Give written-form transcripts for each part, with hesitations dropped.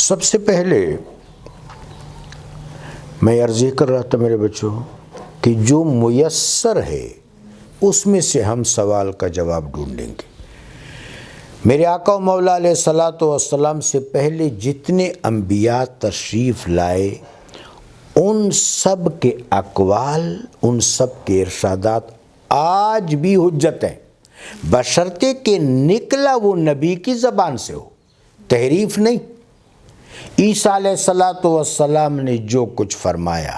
سب سے پہلے میں عرض کر رہا تھا میرے بچوں کہ جو میسر ہے اس میں سے ہم سوال کا جواب ڈھونڈیں گے۔ میرے آقا و مولا علیہ الصلوۃ والسلام سے پہلے جتنے انبیاء تشریف لائے ان سب کے اقوال، ان سب کے ارشادات آج بھی حجت ہیں، بشرطے کہ نکلا وہ نبی کی زبان سے ہو، تحریف نہیں۔ عیسیٰ علیہ الصلوۃ والسلام نے جو کچھ فرمایا،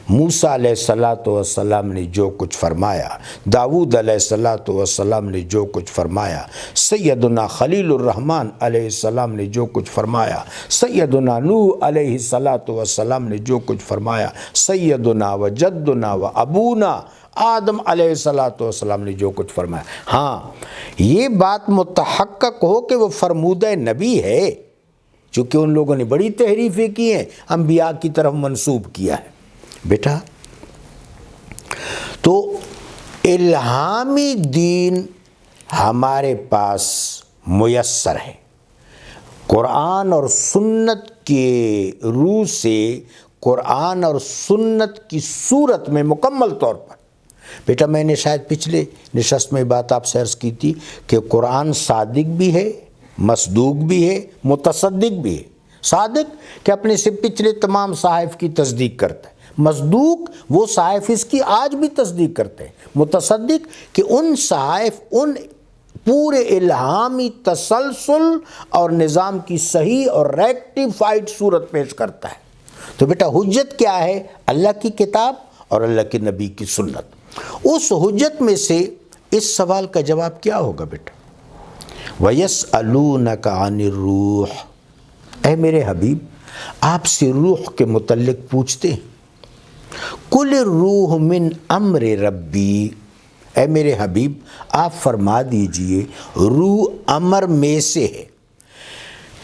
موسیٰ علیہ الصلوۃ والسلام نے جو کچھ فرمایا، داؤد علیہ الصلوۃ والسلام نے جو کچھ فرمایا، سیدنا خلیل الرحمن علیہ السلام نے جو کچھ فرمایا، سیدنا نوح علیہ الصلوۃ والسلام نے جو کچھ فرمایا، سیدنا و جدنا و ابونا آدم علیہ الصلوۃ والسلام نے جو کچھ فرمایا۔ ہاں، یہ بات متحقق ہو کہ وہ فرمودہ نبی ہے، چونکہ ان لوگوں نے بڑی تحریفیں کی ہیں، انبیاء کی طرف منسوب کیا ہے۔ بیٹا تو الہامی دین ہمارے پاس میسر ہے، قرآن اور سنت کے روح سے، قرآن اور سنت کی صورت میں مکمل طور پر۔ بیٹا میں نے شاید پچھلے نشست میں بات آپ سے عرض کی تھی کہ قرآن صادق بھی ہے، مصدوق بھی ہے، متصدق بھی ہے۔ صادق کہ اپنے سے پچھلے تمام صحائف کی تصدیق کرتا ہے، مصدوق وہ صحائف اس کی آج بھی تصدیق کرتے ہیں، متصدق کہ ان صحائف، ان پورے الہامی تسلسل اور نظام کی صحیح اور ریکٹیفائڈ صورت پیش کرتا ہے۔ تو بیٹا حجت کیا ہے؟ اللہ کی کتاب اور اللہ کے نبی کی سنت۔ اس حجت میں سے اس سوال کا جواب کیا ہوگا بیٹا؟ وَيَسْأَلُونَكَ عَنِ الرُّوحِ، اے میرے حبیب آپ سے روح کے متعلق پوچھتے ہیں۔ قُلِ الرُّوحُ مِنْ أَمْرِ رَبِّي، اے میرے حبیب آپ فرما دیجئے روح امر میں سے ہے۔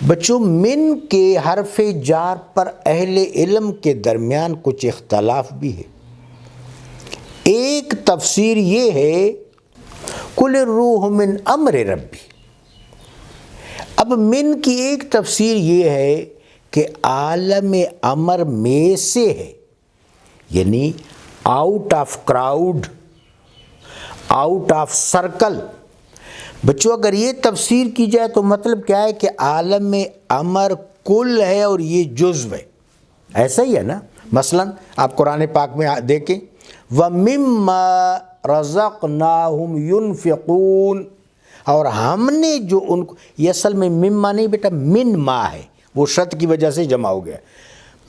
بچوں من کے حرف جار پر اہل علم کے درمیان کچھ اختلاف بھی ہے۔ ایک تفسیر یہ ہے قُلِ الرُّوحُ مِنْ أَمْرِ رَبِّي، اب من کی ایک تفسیر یہ ہے کہ عالم امر میں سے ہے، یعنی out of crowd, out of circle. بچوں اگر یہ تفسیر کی جائے تو مطلب کیا ہے کہ عالم امر کل ہے اور یہ جزو ہے، ایسا ہی ہے نا۔ مثلا آپ قرآن پاک میں دیکھیں وَمِمَّا رَزَقْنَاهُمْ يُنْفِقُونَ، اور ہم نے جو ان کو، یہ اصل میں مما نہیں بیٹا من ما ہے، وہ شرط کی وجہ سے جمع ہو گیا۔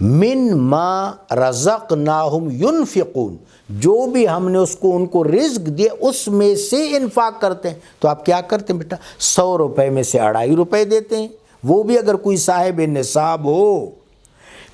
من ما رزقناہم ینفقون، جو بھی ہم نے اس کو ان کو رزق دیا اس میں سے انفاق کرتے ہیں۔ تو آپ کیا کرتے ہیں بیٹا؟ 100 روپے میں سے 2.5 روپے دیتے ہیں، وہ بھی اگر کوئی صاحب نصاب ہو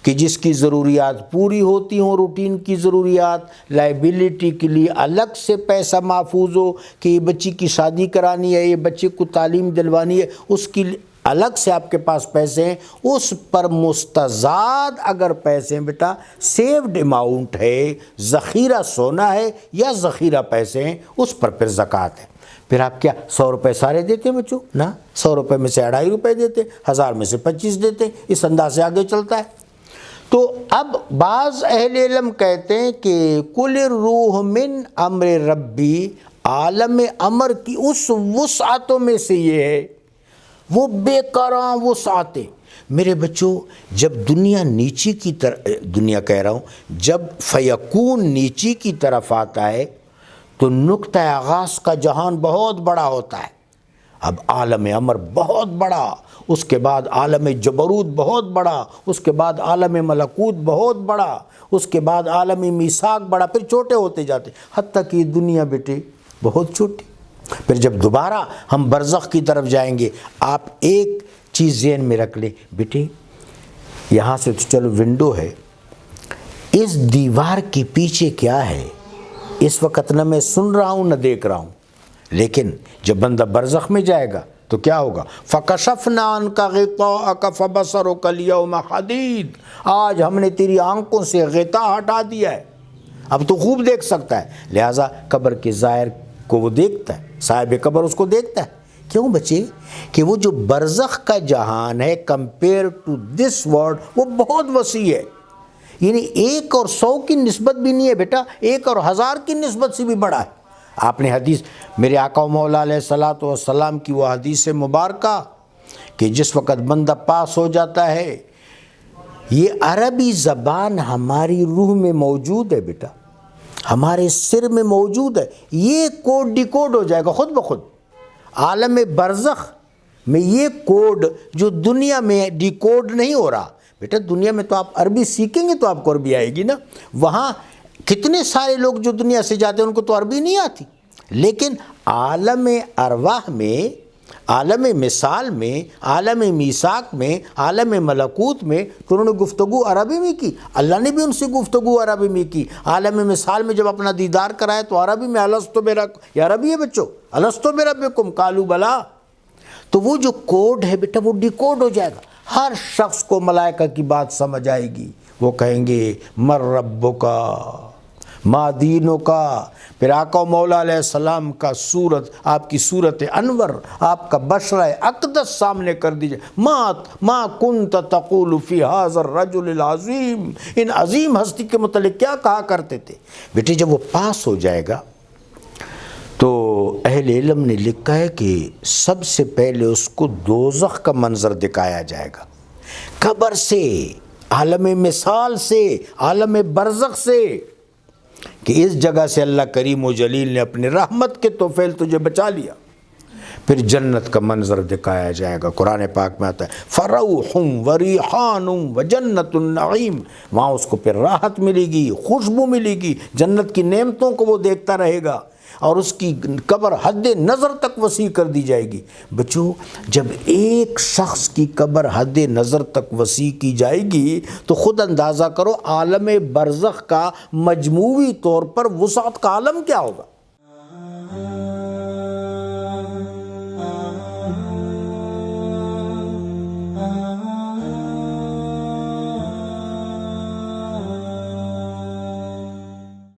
کہ جس کی ضروریات پوری ہوتی ہوں، روٹین کی ضروریات، لائبلٹی کے لیے الگ سے پیسہ محفوظ ہو کہ یہ بچی کی شادی کرانی ہے، یہ بچے کو تعلیم دلوانی ہے، اس کی الگ سے آپ کے پاس پیسے ہیں، اس پر مستزاد اگر پیسے ہیں بیٹا، سیوڈ اماؤنٹ ہے، ذخیرہ سونا ہے یا ذخیرہ پیسے ہیں، اس پر پھر زکوٰۃ ہے۔ پھر آپ کیا 100 روپے سارے دیتے ہیں بچوں؟ نہ، 100 روپے میں سے 2.5 روپے دیتے ہیں، 1000 میں سے 25 دیتے ہیں، اس انداز سے آگے چلتا ہے۔ تو اب بعض اہل علم کہتے ہیں کہ قُلِ الرُّوحُ مِنْ أَمْرِ رَبِّي، عالم امر کی اس وسعتوں میں سے یہ ہے، وہ بے کراں وسعتیں۔ میرے بچوں جب دنیا نیچی کی طرف، دنیا کہہ رہا ہوں، جب فیکون نیچی کی طرف آتا ہے تو نقطہ آغاز کا جہان بہت بڑا ہوتا ہے۔ اب عالم امر بہت بڑا، اس کے بعد عالم جبروت بہت بڑا، اس کے بعد عالم ملکوت بہت بڑا، اس کے بعد عالم میثاق بڑا، پھر چھوٹے ہوتے جاتے حتیٰ کہ یہ دنیا بیٹے بہت چھوٹی۔ پھر جب دوبارہ ہم برزخ کی طرف جائیں گے، آپ ایک چیز ذہن میں رکھ لیں بیٹے، یہاں سے تو چلو ونڈو ہے، اس دیوار کے پیچھے کیا ہے اس وقت نہ میں سن رہا ہوں نہ دیکھ رہا ہوں، لیکن جب بندہ برزخ میں جائے گا تو کیا ہوگا؟ فَكَشَفْنَا عَنْكَ غِطَاءَكَ فَبَصَرُكَ الْيَوْمَ حَدِيدٌ، آج ہم نے تیری آنکھوں سے غطا ہٹا دیا ہے، اب تو خوب دیکھ سکتا ہے۔ لہٰذا قبر کے زائر کو وہ دیکھتا ہے، صاحب قبر اس کو دیکھتا ہے کیوں بچے؟ کہ وہ جو برزخ کا جہان ہے کمپیئر ٹو دس ورلڈ وہ بہت وسیع ہے، یعنی 1 اور 100 کی نسبت بھی نہیں ہے بیٹا، 1 اور 1000 کی نسبت سے بھی بڑا ہے۔ آپ نے حدیث میرے آقا و مولا علیہ الصلوۃ والسلام کی وہ حدیث مبارکہ کہ جس وقت بندہ پاس ہو جاتا ہے، یہ عربی زبان ہماری روح میں موجود ہے بیٹا، ہمارے سر میں موجود ہے، یہ کوڈ ڈیکوڈ ہو جائے گا خود بخود۔ عالم برزخ میں یہ کوڈ جو دنیا میں ڈیکوڈ نہیں ہو رہا، بیٹا دنیا میں تو آپ عربی سیکھیں گے تو آپ کو عربی آئے گی نا، وہاں کتنے سارے لوگ جو دنیا سے جاتے ہیں ان کو تو عربی نہیں آتی، لیکن عالم ارواح میں، عالم مثال میں، عالم میثاق میں، عالم ملکوت میں تو انہوں نے گفتگو عربی میں کی، اللہ نے بھی ان سے گفتگو عربی میں کی۔ عالم مثال میں جب اپنا دیدار کرایا تو عربی میں الستو بربکم، یہ عربی ہے بچوں، الستو بربکم قالوا بلا، تو وہ جو کوڈ ہے بیٹا وہ ڈیکوڈ ہو جائے گا، ہر شخص کو ملائکہ کی بات سمجھ آئے گی، وہ کہیں گے مر ربک ما دینک، پھر آقا و مولا علیہ السلام کا صورت، آپ کی صورت انور، آپ کا بشرہ اقدس سامنے کر دیجئے، ما کنت تقول فی ھذا الرجل العظیم، ان عظیم ہستی کے متعلق کیا کہا کرتے تھے۔ بیٹے جب وہ پاس ہو جائے گا تو اہل علم نے لکھا ہے کہ سب سے پہلے اس کو دوزخ کا منظر دکھایا جائے گا، قبر سے، عالم مثال سے، عالم برزخ سے، کہ اس جگہ سے اللہ کریم و جلیل نے اپنے رحمت کے توفیل تجھے بچا لیا۔ پھر جنت کا منظر دکھایا جائے گا، قرآن پاک میں آتا ہے فروح وریحان وجنت النعیم، وہاں اس کو پھر راحت ملے گی، خوشبو ملے گی، جنت کی نعمتوں کو وہ دیکھتا رہے گا، اور اس کی قبر حد نظر تک وسیع کر دی جائے گی۔ بچوں جب ایک شخص کی قبر حد نظر تک وسیع کی جائے گی تو خود اندازہ کرو عالم برزخ کا مجموعی طور پر وسعت کا عالم کیا ہوگا۔